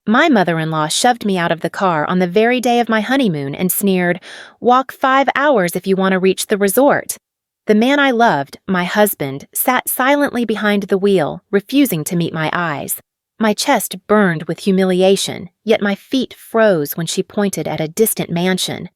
My mother-in-law shoved me out of the car on the very day of my honeymoon and sneered, "Walk 5 hours if you want to reach the resort." The man I loved, my husband, sat silently behind the wheel, refusing to meet my eyes. My chest burned with humiliation, yet my feet froze when she pointed at a distant mansion.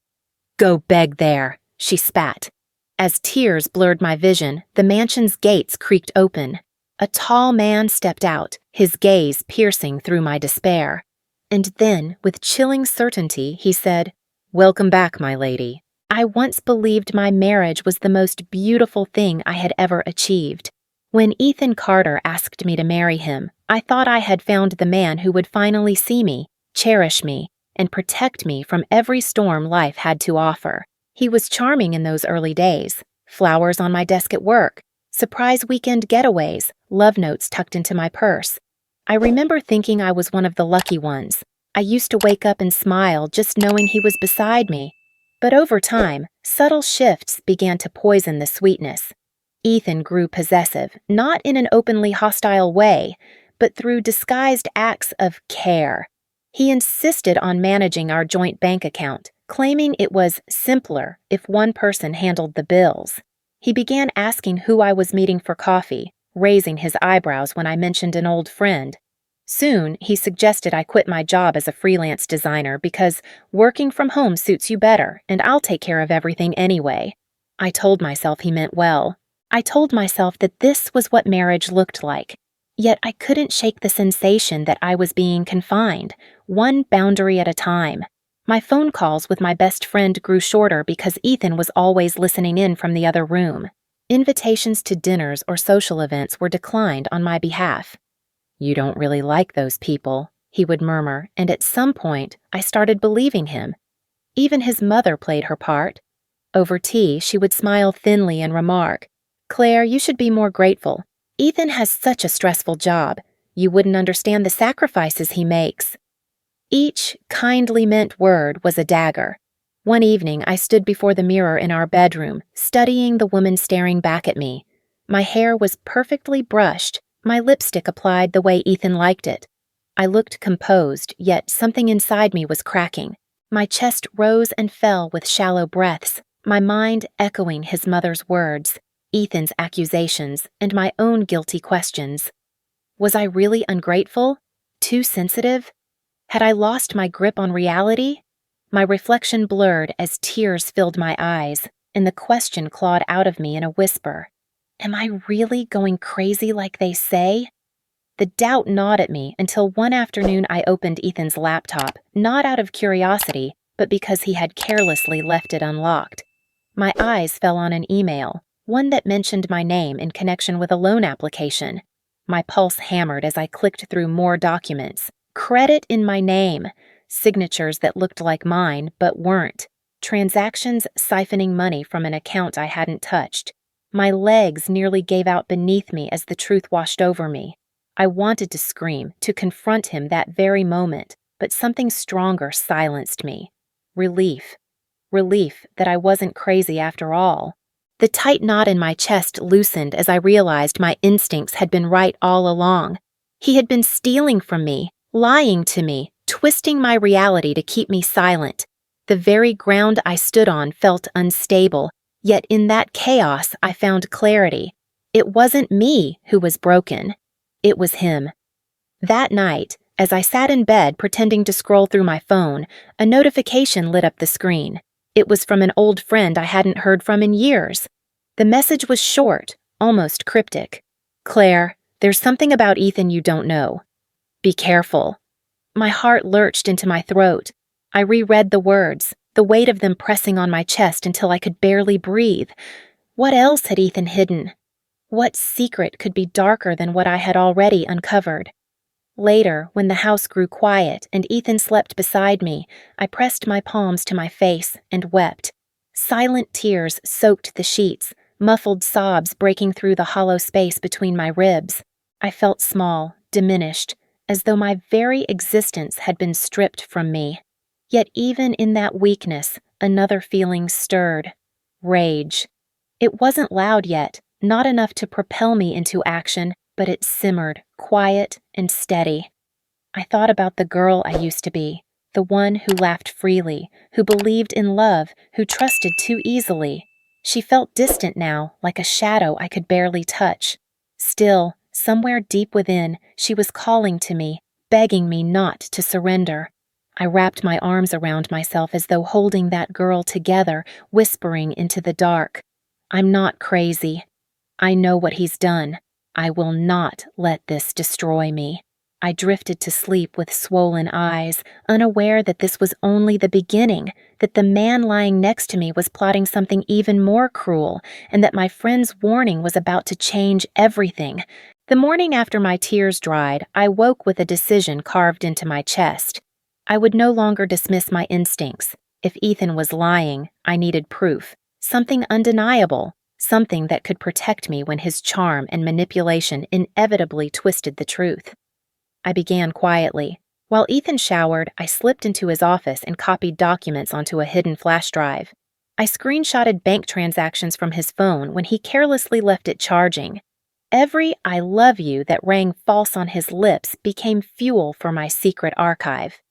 "Go beg there," she spat. As tears blurred my vision, the mansion's gates creaked open. A tall man stepped out, his gaze piercing through my despair. And then, with chilling certainty, he said, "Welcome back, my lady. I once believed my marriage was the most beautiful thing I had ever achieved. When Ethan Carter asked me to marry him, I thought I had found the man who would finally see me, cherish me, and protect me from every storm life had to offer. He was charming in those early days. Flowers on my desk at work, surprise weekend getaways, love notes tucked into my purse. I remember thinking I was one of the lucky ones. I used to wake up and smile just knowing he was beside me. But over time, subtle shifts began to poison the sweetness. Ethan grew possessive, not in an openly hostile way, but through disguised acts of care. He insisted on managing our joint bank account, claiming it was simpler if one person handled the bills. He began asking who I was meeting for coffee, raising his eyebrows when I mentioned an old friend. Soon, he suggested I quit my job as a freelance designer because working from home suits you better and I'll take care of everything anyway. I told myself he meant well. I told myself that this was what marriage looked like. Yet I couldn't shake the sensation that I was being confined, one boundary at a time. My phone calls with my best friend grew shorter because Ethan was always listening in from the other room. Invitations to dinners or social events were declined on my behalf. "You don't really like those people," he would murmur, and at some point, I started believing him. Even his mother played her part. Over tea, she would smile thinly and remark, "Claire, you should be more grateful. Ethan has such a stressful job. You wouldn't understand the sacrifices he makes." Each kindly meant word was a dagger. One evening, I stood before the mirror in our bedroom, studying the woman staring back at me. My hair was perfectly brushed, my lipstick applied the way Ethan liked it. I looked composed, yet something inside me was cracking. My chest rose and fell with shallow breaths, my mind echoing his mother's words, Ethan's accusations, and my own guilty questions. Was I really ungrateful? Too sensitive? Had I lost my grip on reality? My reflection blurred as tears filled my eyes, and the question clawed out of me in a whisper. Am I really going crazy like they say? The doubt gnawed at me until one afternoon I opened Ethan's laptop, not out of curiosity, but because he had carelessly left it unlocked. My eyes fell on an email, one that mentioned my name in connection with a loan application. My pulse hammered as I clicked through more documents. Credit in my name, signatures that looked like mine but weren't, transactions siphoning money from an account I hadn't touched. My legs nearly gave out beneath me as the truth washed over me. I wanted to scream, to confront him that very moment, but something stronger silenced me. Relief. Relief that I wasn't crazy after all. The tight knot in my chest loosened as I realized my instincts had been right all along. He had been stealing from me, lying to me, twisting my reality to keep me silent. The very ground I stood on felt unstable, yet in that chaos I found clarity. It wasn't me who was broken. It was him. That night, as I sat in bed pretending to scroll through my phone, a notification lit up the screen. It was from an old friend I hadn't heard from in years. The message was short, almost cryptic. "Claire, there's something about Ethan you don't know. Be careful." My heart lurched into my throat. I reread the words, the weight of them pressing on my chest until I could barely breathe. What else had Ethan hidden? What secret could be darker than what I had already uncovered? Later, when the house grew quiet and Ethan slept beside me, I pressed my palms to my face and wept. Silent tears soaked the sheets, muffled sobs breaking through the hollow space between my ribs. I felt small, diminished, as though my very existence had been stripped from me. Yet even in that weakness, another feeling stirred. Rage. It wasn't loud yet, not enough to propel me into action, but it simmered, quiet and steady. I thought about the girl I used to be, the one who laughed freely, who believed in love, who trusted too easily. She felt distant now, like a shadow I could barely touch. Still, somewhere deep within, she was calling to me, begging me not to surrender. I wrapped my arms around myself as though holding that girl together, whispering into the dark. I'm not crazy. I know what he's done. I will not let this destroy me. I drifted to sleep with swollen eyes, unaware that this was only the beginning, that the man lying next to me was plotting something even more cruel, and that my friend's warning was about to change everything. The morning after my tears dried, I woke with a decision carved into my chest. I would no longer dismiss my instincts. If Ethan was lying, I needed proof, something undeniable, something that could protect me when his charm and manipulation inevitably twisted the truth. I began quietly. While Ethan showered, I slipped into his office and copied documents onto a hidden flash drive. I screenshotted bank transactions from his phone when he carelessly left it charging. Every "I love you" that rang false on his lips became fuel for my secret archive.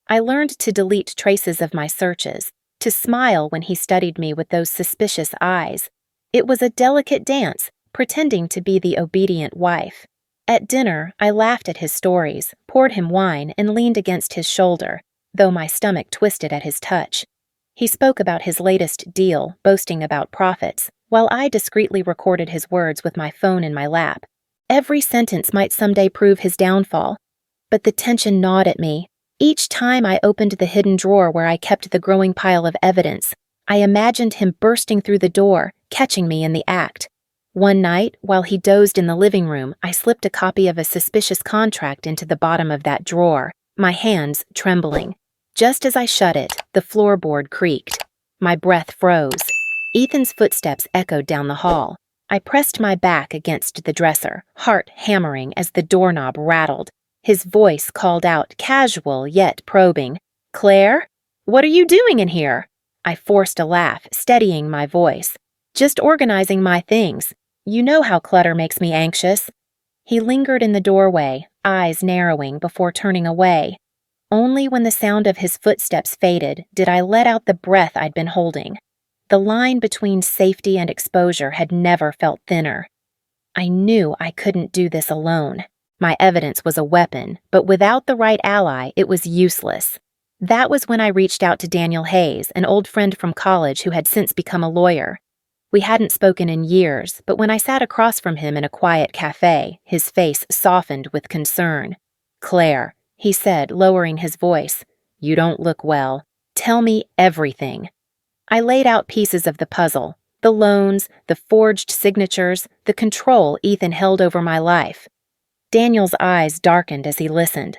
I learned to delete traces of my searches, to smile when he studied me with those suspicious eyes. It was a delicate dance, pretending to be the obedient wife. At dinner, I laughed at his stories, poured him wine, and leaned against his shoulder, though my stomach twisted at his touch. He spoke about his latest deal, boasting about profits, while I discreetly recorded his words with my phone in my lap. Every sentence might someday prove his downfall, but the tension gnawed at me. Each time I opened the hidden drawer where I kept the growing pile of evidence, I imagined him bursting through the door, catching me in the act. One night, while he dozed in the living room, I slipped a copy of a suspicious contract into the bottom of that drawer, my hands trembling. Just as I shut it, the floorboard creaked. My breath froze. Ethan's footsteps echoed down the hall. I pressed my back against the dresser, heart hammering as the doorknob rattled. His voice called out, casual yet probing. "Claire? What are you doing in here?" I forced a laugh, steadying my voice. "Just organizing my things. You know how clutter makes me anxious." He lingered in the doorway, eyes narrowing before turning away. Only when the sound of his footsteps faded did I let out the breath I'd been holding. The line between safety and exposure had never felt thinner. I knew I couldn't do this alone. My evidence was a weapon, but without the right ally, it was useless. That was when I reached out to Daniel Hayes, an old friend from college who had since become a lawyer. We hadn't spoken in years, but when I sat across from him in a quiet cafe, his face softened with concern. "Claire," he said, lowering his voice, "you don't look well. Tell me everything." I laid out pieces of the puzzle, the loans, the forged signatures, the control Ethan held over my life. Daniel's eyes darkened as he listened.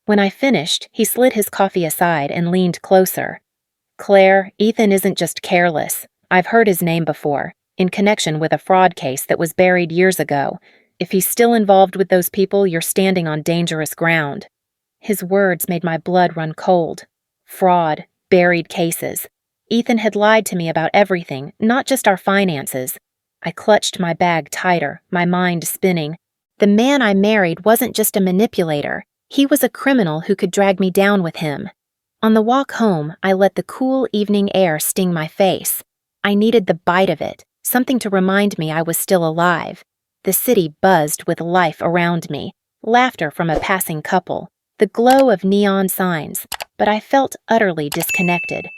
When I finished, he slid his coffee aside and leaned closer. "Claire, Ethan isn't just careless. I've heard his name before, in connection with a fraud case that was buried years ago. If he's still involved with those people, you're standing on dangerous ground." His words made my blood run cold. Fraud, buried cases. Ethan had lied to me about everything, not just our finances. I clutched my bag tighter, my mind spinning. The man I married wasn't just a manipulator. He was a criminal who could drag me down with him. On the walk home, I let the cool evening air sting my face. I needed the bite of it, something to remind me I was still alive. The city buzzed with life around me, laughter from a passing couple, the glow of neon signs, but I felt utterly disconnected.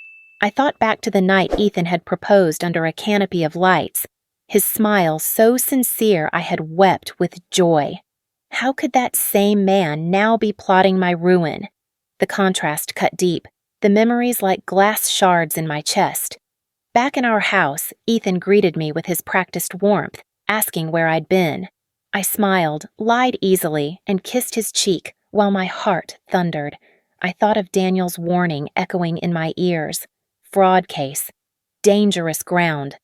I thought back to the night Ethan had proposed under a canopy of lights, his smile so sincere I had wept with joy. How could that same man now be plotting my ruin? The contrast cut deep, the memories like glass shards in my chest. Back in our house, Ethan greeted me with his practiced warmth, asking where I'd been. I smiled, lied easily, and kissed his cheek while my heart thundered. I thought of Daniel's warning echoing in my ears. Fraud case. Dangerous ground.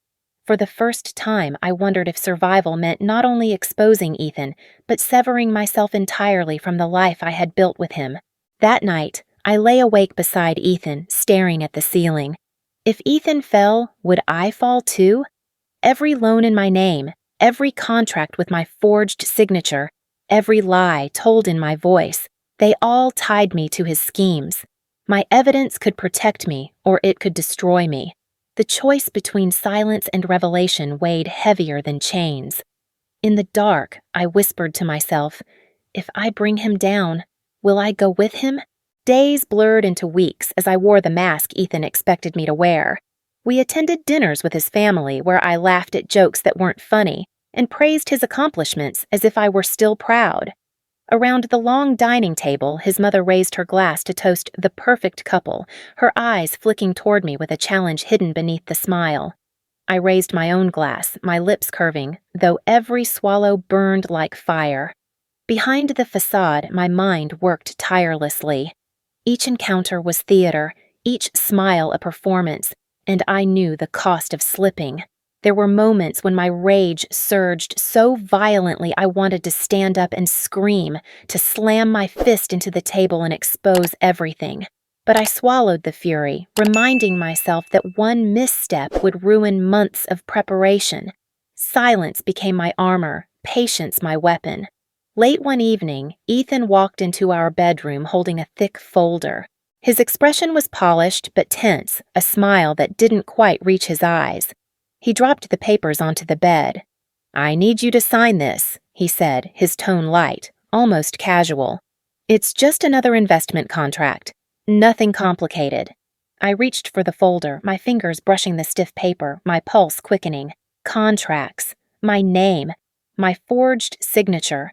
For the first time, I wondered if survival meant not only exposing Ethan, but severing myself entirely from the life I had built with him. That night, I lay awake beside Ethan, staring at the ceiling. If Ethan fell, would I fall too? Every loan in my name, every contract with my forged signature, every lie told in my voice, They all tied me to his schemes. My evidence could protect me, or it could destroy me. The choice between silence and revelation weighed heavier than chains. In the dark, I whispered to myself, if I bring him down, will I go with him? Days blurred into weeks as I wore the mask Ethan expected me to wear. We attended dinners with his family where I laughed at jokes that weren't funny and praised his accomplishments as if I were still proud. Around the long dining table, his mother raised her glass to toast the perfect couple, her eyes flicking toward me with a challenge hidden beneath the smile. I raised my own glass, my lips curving, though every swallow burned like fire. Behind the façade, my mind worked tirelessly. Each encounter was theater, each smile a performance, and I knew the cost of slipping. There were moments when my rage surged so violently I wanted to stand up and scream, to slam my fist into the table and expose everything. But I swallowed the fury, reminding myself that one misstep would ruin months of preparation. Silence became my armor, patience my weapon. Late one evening, Ethan walked into our bedroom holding a thick folder. His expression was polished but tense, a smile that didn't quite reach his eyes. He dropped the papers onto the bed. "I need you to sign this," he said, his tone light, almost casual. "It's just another investment contract. Nothing complicated." I reached for the folder, my fingers brushing the stiff paper, my pulse quickening. Contracts. My name. My forged signature.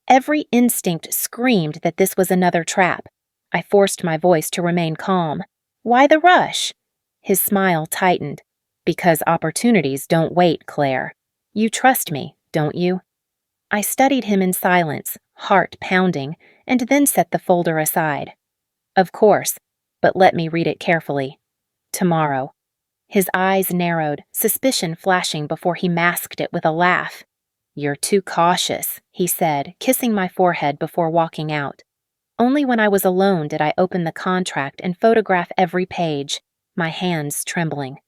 Every instinct screamed that this was another trap. I forced my voice to remain calm. "Why the rush?" His smile tightened. "Because opportunities don't wait, Claire. You trust me, don't you?" I studied him in silence, heart pounding, and then set the folder aside. "Of course, but let me read it carefully. Tomorrow." His eyes narrowed, suspicion flashing before he masked it with a laugh. "You're too cautious," he said, kissing my forehead before walking out. Only when I was alone did I open the contract and photograph every page, my hands trembling.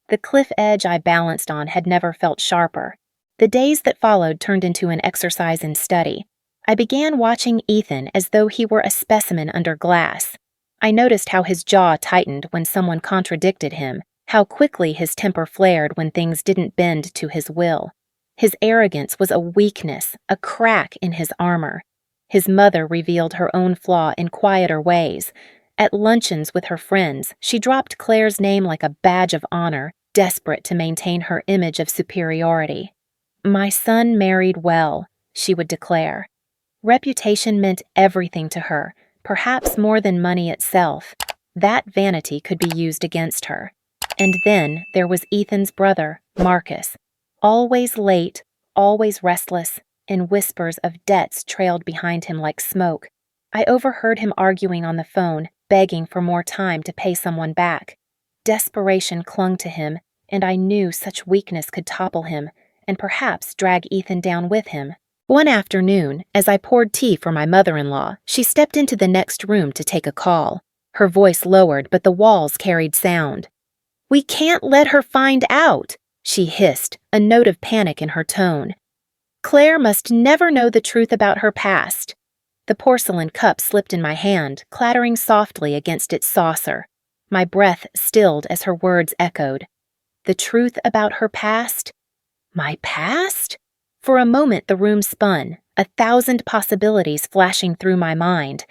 The cliff edge I balanced on had never felt sharper. The days that followed turned into an exercise in study. I began watching Ethan as though he were a specimen under glass. I noticed how his jaw tightened when someone contradicted him, how quickly his temper flared when things didn't bend to his will. His arrogance was a weakness, a crack in his armor. His mother revealed her own flaw in quieter ways. At luncheons with her friends, she dropped Claire's name like a badge of honor, desperate to maintain her image of superiority. "My son married well," she would declare. Reputation meant everything to her, perhaps more than money itself. That vanity could be used against her. And then there was Ethan's brother, Marcus. Always late, always restless, and whispers of debts trailed behind him like smoke. I overheard him arguing on the phone, begging for more time to pay someone back. Desperation clung to him, and I knew such weakness could topple him, and perhaps drag Ethan down with him. One afternoon, as I poured tea for my mother-in-law, she stepped into the next room to take a call. Her voice lowered, but the walls carried sound. "We can't let her find out," she hissed, a note of panic in her tone. "Claire must never know the truth about her past." The porcelain cup slipped in my hand, clattering softly against its saucer. My breath stilled as her words echoed. The truth about her past? My past? For a moment the room spun, 1,000 possibilities flashing through my mind.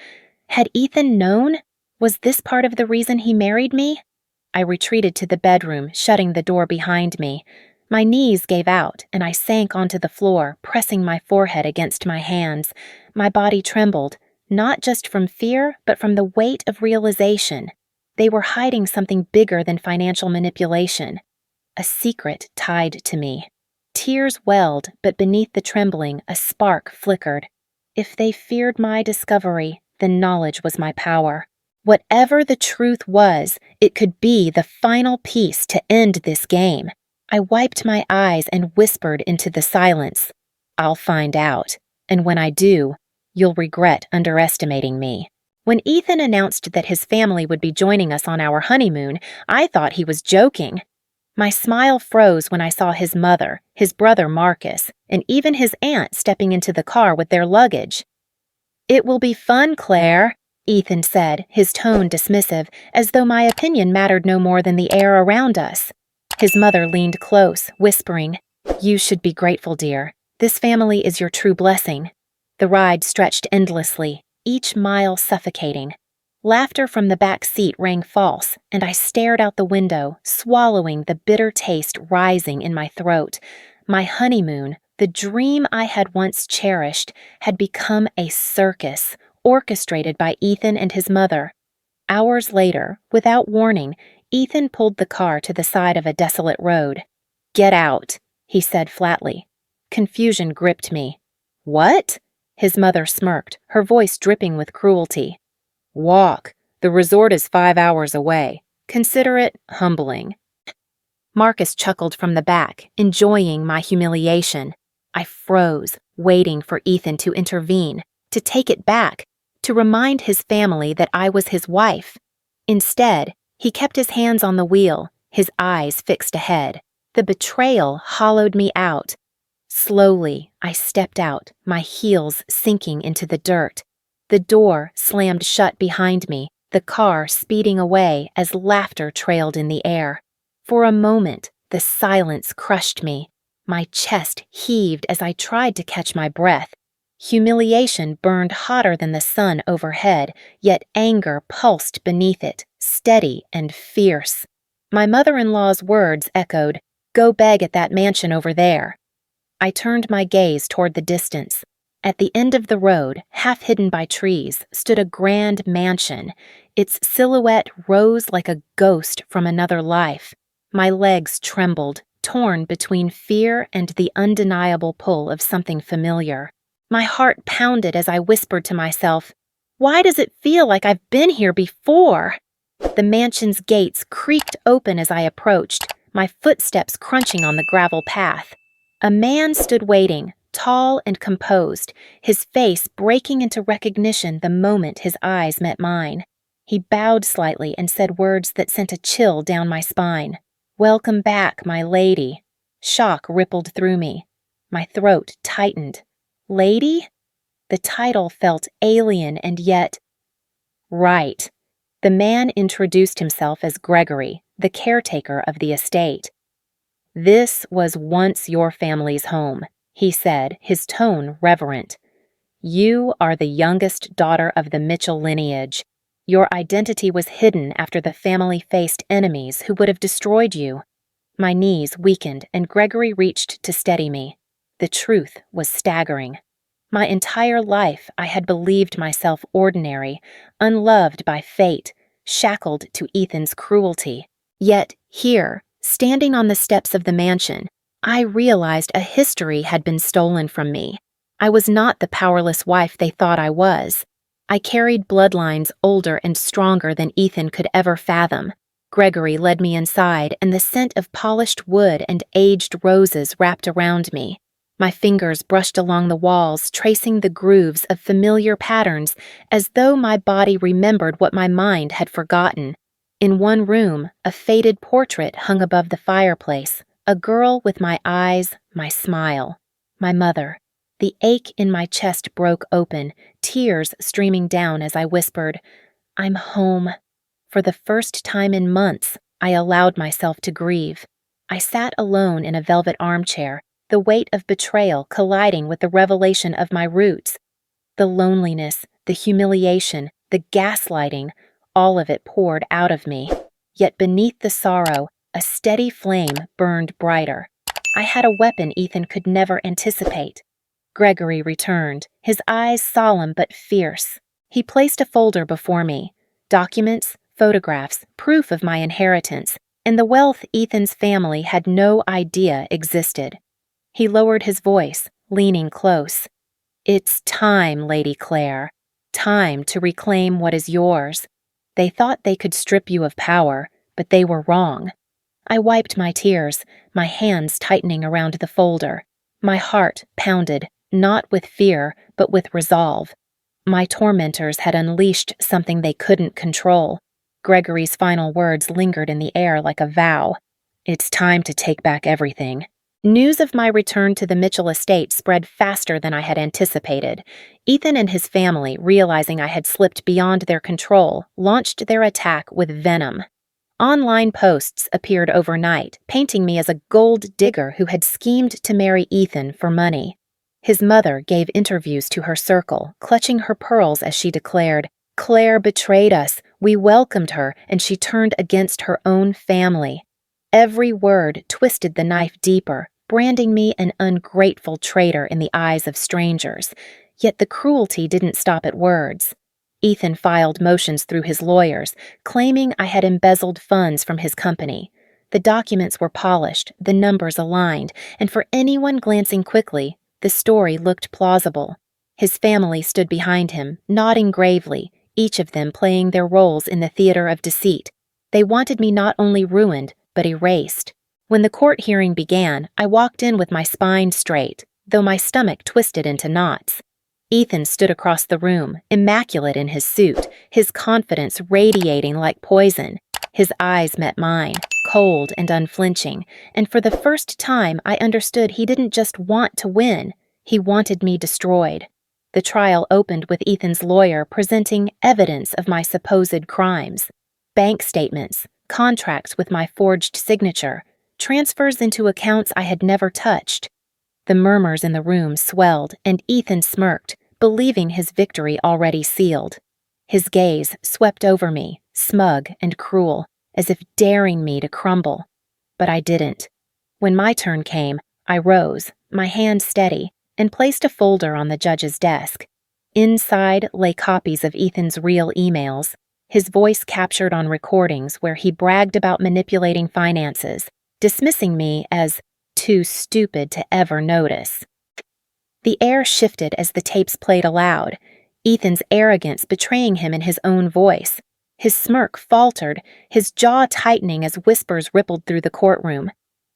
Had Ethan known? Was this part of the reason he married me? I retreated to the bedroom, shutting the door behind me. My knees gave out, and I sank onto the floor, pressing my forehead against my hands. My body trembled, not just from fear, but from the weight of realization. They were hiding something bigger than financial manipulation. A secret tied to me. Tears welled, but beneath the trembling, a spark flickered. If they feared my discovery, then knowledge was my power. Whatever the truth was, it could be the final piece to end this game. I wiped my eyes and whispered into the silence. "I'll find out, and when I do, you'll regret underestimating me." When Ethan announced that his family would be joining us on our honeymoon, I thought he was joking. My smile froze when I saw his mother, his brother Marcus, and even his aunt stepping into the car with their luggage. "It will be fun, Claire," Ethan said, his tone dismissive, as though my opinion mattered no more than the air around us. His mother leaned close, whispering, "You should be grateful, dear. This family is your true blessing." The ride stretched endlessly, each mile suffocating. Laughter from the back seat rang false, and I stared out the window, swallowing the bitter taste rising in my throat. My honeymoon, the dream I had once cherished, had become a circus, orchestrated by Ethan and his mother. Hours later, without warning, Ethan pulled the car to the side of a desolate road. "Get out," he said flatly. Confusion gripped me. "What?" His mother smirked, her voice dripping with cruelty. "Walk. The resort is 5 hours away. Consider it humbling." Marcus chuckled from the back, enjoying my humiliation. I froze, waiting for Ethan to intervene, to take it back, to remind his family that I was his wife. Instead, he kept his hands on the wheel, his eyes fixed ahead. The betrayal hollowed me out. Slowly, I stepped out, my heels sinking into the dirt. The door slammed shut behind me, the car speeding away as laughter trailed in the air. For a moment, the silence crushed me. My chest heaved as I tried to catch my breath. Humiliation burned hotter than the sun overhead, yet anger pulsed beneath it, steady and fierce. My mother-in-law's words echoed, "Go beg at that mansion over there." I turned my gaze toward the distance. At the end of the road, half hidden by trees, stood a grand mansion. Its silhouette rose like a ghost from another life. My legs trembled, torn between fear and the undeniable pull of something familiar. My heart pounded as I whispered to myself, "Why does it feel like I've been here before?" The mansion's gates creaked open as I approached, my footsteps crunching on the gravel path. A man stood waiting, tall and composed, his face breaking into recognition the moment his eyes met mine. He bowed slightly and said words that sent a chill down my spine. "Welcome back, my lady." Shock rippled through me. My throat tightened. Lady? The title felt alien and yet... Right. The man introduced himself as Gregory, the caretaker of the estate. "This was once your family's home," he said, his tone reverent. "You are the youngest daughter of the Mitchell lineage. Your identity was hidden after the family faced enemies who would have destroyed you." My knees weakened and Gregory reached to steady me. The truth was staggering. My entire life I had believed myself ordinary, unloved by fate, shackled to Ethan's cruelty. Yet here, standing on the steps of the mansion, I realized a history had been stolen from me. I was not the powerless wife they thought I was. I carried bloodlines older and stronger than Ethan could ever fathom. Gregory led me inside, and the scent of polished wood and aged roses wrapped around me. My fingers brushed along the walls, tracing the grooves of familiar patterns, as though my body remembered what my mind had forgotten. In one room, a faded portrait hung above the fireplace, a girl with my eyes, my smile. My mother. The ache in my chest broke open, tears streaming down as I whispered, "I'm home." For the first time in months, I allowed myself to grieve. I sat alone in a velvet armchair, the weight of betrayal colliding with the revelation of my roots. The loneliness, the humiliation, the gaslighting, all of it poured out of me. Yet beneath the sorrow, a steady flame burned brighter. I had a weapon Ethan could never anticipate. Gregory returned, his eyes solemn but fierce. He placed a folder before me. Documents, photographs, proof of my inheritance, and the wealth Ethan's family had no idea existed. He lowered his voice, leaning close. "It's time, Lady Claire. Time to reclaim what is yours. They thought they could strip you of power, but they were wrong." I wiped my tears, my hands tightening around the folder. My heart pounded, not with fear, but with resolve. My tormentors had unleashed something they couldn't control. Gregory's final words lingered in the air like a vow. "It's time to take back everything." News of my return to the Mitchell estate spread faster than I had anticipated. Ethan and his family, realizing I had slipped beyond their control, launched their attack with venom. Online posts appeared overnight, painting me as a gold digger who had schemed to marry Ethan for money. His mother gave interviews to her circle, clutching her pearls as she declared, "Claire betrayed us. We welcomed her, and she turned against her own family." Every word twisted the knife deeper, branding me an ungrateful traitor in the eyes of strangers. Yet the cruelty didn't stop at words. Ethan filed motions through his lawyers, claiming I had embezzled funds from his company. The documents were polished, the numbers aligned, and for anyone glancing quickly, the story looked plausible. His family stood behind him, nodding gravely, each of them playing their roles in the theater of deceit. They wanted me not only ruined, but erased. When the court hearing began, I walked in with my spine straight, though my stomach twisted into knots. Ethan stood across the room, immaculate in his suit, his confidence radiating like poison. His eyes met mine, cold and unflinching, and for the first time I understood he didn't just want to win, he wanted me destroyed. The trial opened with Ethan's lawyer presenting evidence of my supposed crimes. Bank statements, contracts with my forged signature, transfers into accounts I had never touched. The murmurs in the room swelled, and Ethan smirked, believing his victory already sealed. His gaze swept over me, smug and cruel, as if daring me to crumble. But I didn't. When my turn came, I rose, my hand steady, and placed a folder on the judge's desk. Inside lay copies of Ethan's real emails, his voice captured on recordings where he bragged about manipulating finances, dismissing me as too stupid to ever notice. The air shifted as the tapes played aloud, Ethan's arrogance betraying him in his own voice. His smirk faltered, his jaw tightening as whispers rippled through the courtroom.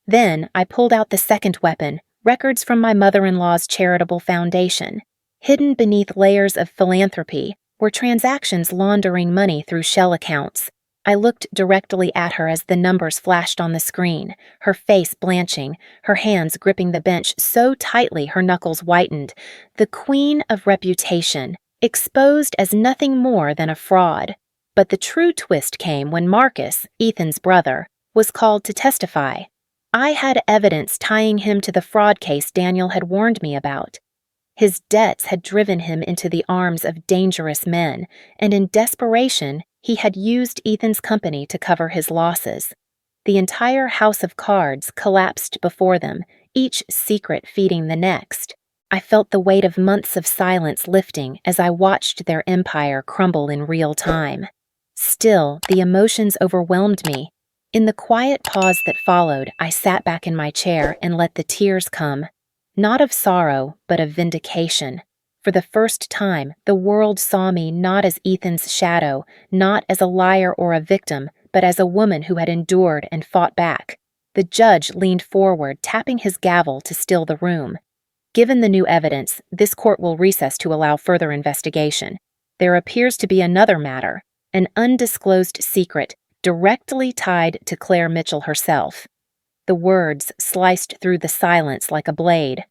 Then I pulled out the second weapon, records from my mother-in-law's charitable foundation. Hidden beneath layers of philanthropy were transactions laundering money through shell accounts. I looked directly at her as the numbers flashed on the screen, her face blanching, her hands gripping the bench so tightly her knuckles whitened. The queen of reputation, exposed as nothing more than a fraud. But the true twist came when Marcus, Ethan's brother, was called to testify. I had evidence tying him to the fraud case Daniel had warned me about. His debts had driven him into the arms of dangerous men, and in desperation, he had used Ethan's company to cover his losses. The entire house of cards collapsed before them, each secret feeding the next. I felt the weight of months of silence lifting as I watched their empire crumble in real time. Still, the emotions overwhelmed me. In the quiet pause that followed, I sat back in my chair and let the tears come. Not of sorrow, but of vindication. For the first time, the world saw me not as Ethan's shadow, not as a liar or a victim, but as a woman who had endured and fought back. The judge leaned forward, tapping his gavel to still the room. Given the new evidence, this court will recess to allow further investigation. There appears to be another matter, an undisclosed secret, directly tied to Claire Mitchell herself. The words sliced through the silence like a blade.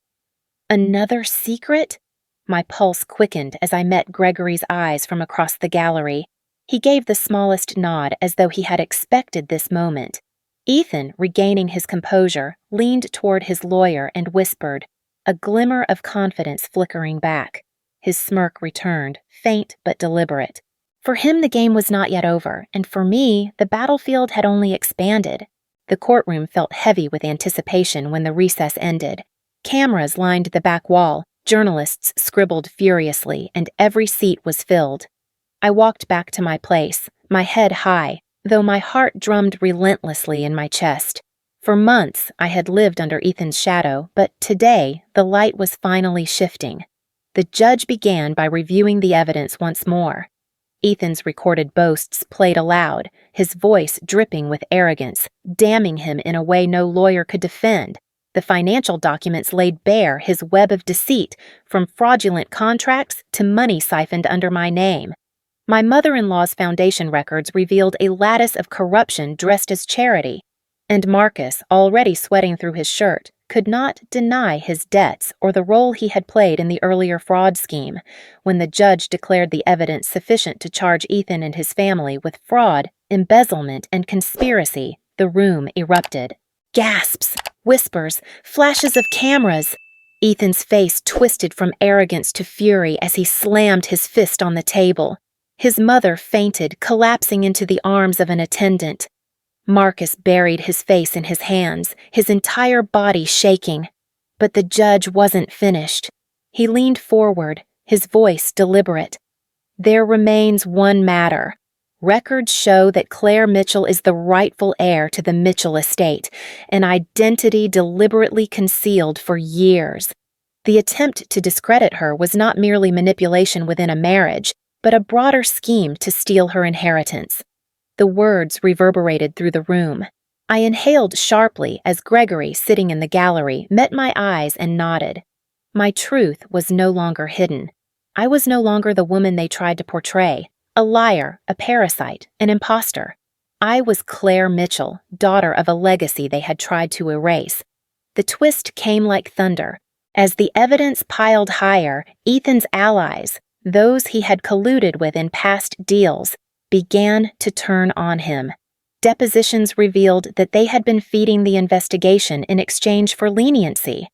Another secret? My pulse quickened as I met Gregory's eyes from across the gallery. He gave the smallest nod as though he had expected this moment. Ethan, regaining his composure, leaned toward his lawyer and whispered, a glimmer of confidence flickering back. His smirk returned, faint but deliberate. For him the game was not yet over, and for me, the battlefield had only expanded. The courtroom felt heavy with anticipation when the recess ended. Cameras lined the back wall, journalists scribbled furiously, and every seat was filled. I walked back to my place, my head high, though my heart drummed relentlessly in my chest. For months, I had lived under Ethan's shadow, but today, the light was finally shifting. The judge began by reviewing the evidence once more. Ethan's recorded boasts played aloud, his voice dripping with arrogance, damning him in a way no lawyer could defend. The financial documents laid bare his web of deceit, from fraudulent contracts to money siphoned under my name. My mother-in-law's foundation records revealed a lattice of corruption dressed as charity. And Marcus, already sweating through his shirt, could not deny his debts or the role he had played in the earlier fraud scheme. When the judge declared the evidence sufficient to charge Ethan and his family with fraud, embezzlement, and conspiracy, the room erupted. Gasps, whispers, flashes of cameras. Ethan's face twisted from arrogance to fury as he slammed his fist on the table. His mother fainted, collapsing into the arms of an attendant. Marcus buried his face in his hands, his entire body shaking. But the judge wasn't finished. He leaned forward, his voice deliberate. There remains one matter. Records show that Claire Mitchell is the rightful heir to the Mitchell estate, an identity deliberately concealed for years. The attempt to discredit her was not merely manipulation within a marriage, but a broader scheme to steal her inheritance. The words reverberated through the room. I inhaled sharply as Gregory, sitting in the gallery, met my eyes and nodded. My truth was no longer hidden. I was no longer the woman they tried to portray, a liar, a parasite, an imposter. I was Claire Mitchell, daughter of a legacy they had tried to erase. The twist came like thunder. As the evidence piled higher, Ethan's allies, those he had colluded with in past deals, began to turn on him. Depositions revealed that they had been feeding the investigation in exchange for leniency.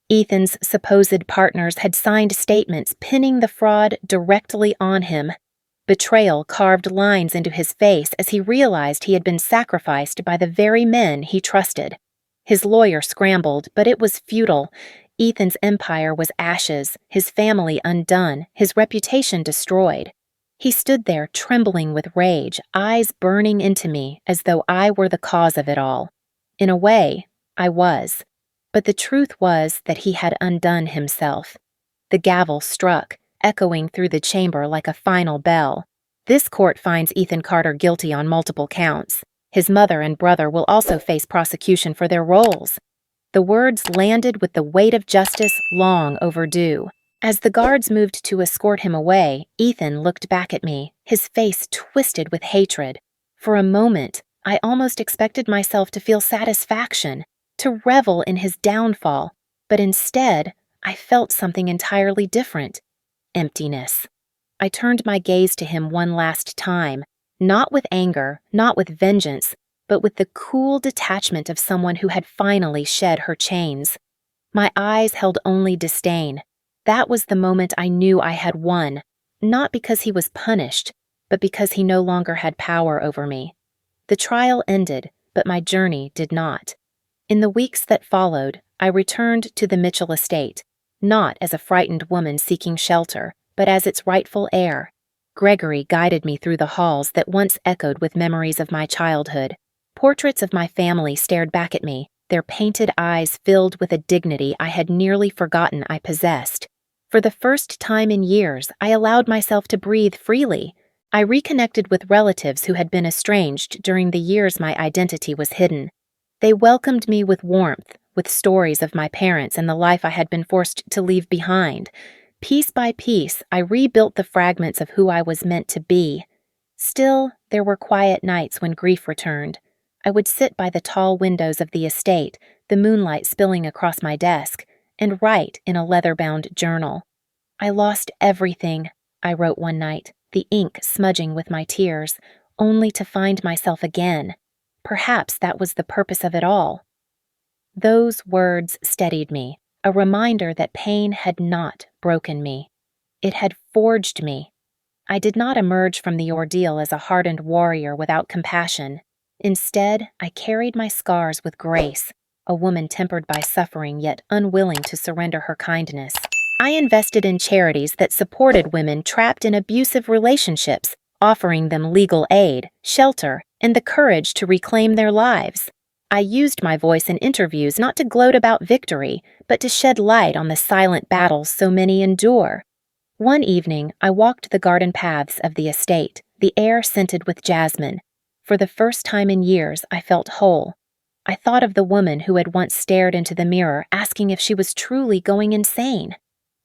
Ethan's supposed partners had signed statements pinning the fraud directly on him. Betrayal carved lines into his face as he realized he had been sacrificed by the very men he trusted. His lawyer scrambled, but it was futile. Ethan's empire was ashes, his family undone, his reputation destroyed. He stood there trembling with rage, eyes burning into me as though I were the cause of it all. In a way, I was. But the truth was that he had undone himself. The gavel struck, echoing through the chamber like a final bell. This court finds Ethan Carter guilty on multiple counts. His mother and brother will also face prosecution for their roles. The words landed with the weight of justice long overdue. As the guards moved to escort him away, Ethan looked back at me, his face twisted with hatred. For a moment, I almost expected myself to feel satisfaction, to revel in his downfall, but instead, I felt something entirely different. Emptiness. I turned my gaze to him one last time, not with anger, not with vengeance, but with the cool detachment of someone who had finally shed her chains. My eyes held only disdain. That was the moment I knew I had won, not because he was punished, but because he no longer had power over me. The trial ended, but my journey did not. In the weeks that followed, I returned to the Mitchell estate, not as a frightened woman seeking shelter, but as its rightful heir. Gregory guided me through the halls that once echoed with memories of my childhood. Portraits of my family stared back at me, their painted eyes filled with a dignity I had nearly forgotten I possessed. For the first time in years, I allowed myself to breathe freely. I reconnected with relatives who had been estranged during the years my identity was hidden. They welcomed me with warmth, with stories of my parents and the life I had been forced to leave behind. Piece by piece, I rebuilt the fragments of who I was meant to be. Still, there were quiet nights when grief returned. I would sit by the tall windows of the estate, the moonlight spilling across my desk, and write in a leather-bound journal. I lost everything, I wrote one night, the ink smudging with my tears, only to find myself again. Perhaps that was the purpose of it all. Those words steadied me, a reminder that pain had not broken me. It had forged me. I did not emerge from the ordeal as a hardened warrior without compassion. Instead, I carried my scars with grace, a woman tempered by suffering yet unwilling to surrender her kindness. I invested in charities that supported women trapped in abusive relationships, offering them legal aid, shelter, and the courage to reclaim their lives. I used my voice in interviews not to gloat about victory, but to shed light on the silent battles so many endure. One evening, I walked the garden paths of the estate, the air scented with jasmine. For the first time in years, I felt whole. I thought of the woman who had once stared into the mirror, asking if she was truly going insane.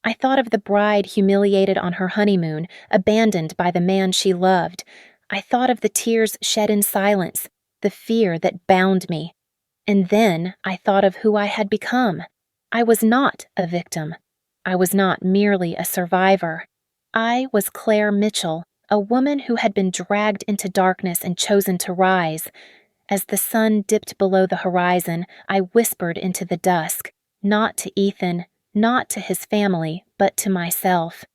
I thought of the bride humiliated on her honeymoon, abandoned by the man she loved. I thought of the tears shed in silence, the fear that bound me. And then I thought of who I had become. I was not a victim. I was not merely a survivor. I was Claire Mitchell, a woman who had been dragged into darkness and chosen to rise. As the sun dipped below the horizon, I whispered into the dusk, not to Ethan, not to his family, but to myself.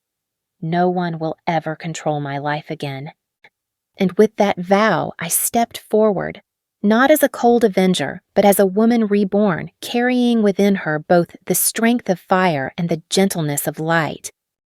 No one will ever control my life again. And with that vow, I stepped forward, not as a cold avenger, but as a woman reborn, carrying within her both the strength of fire and the gentleness of light.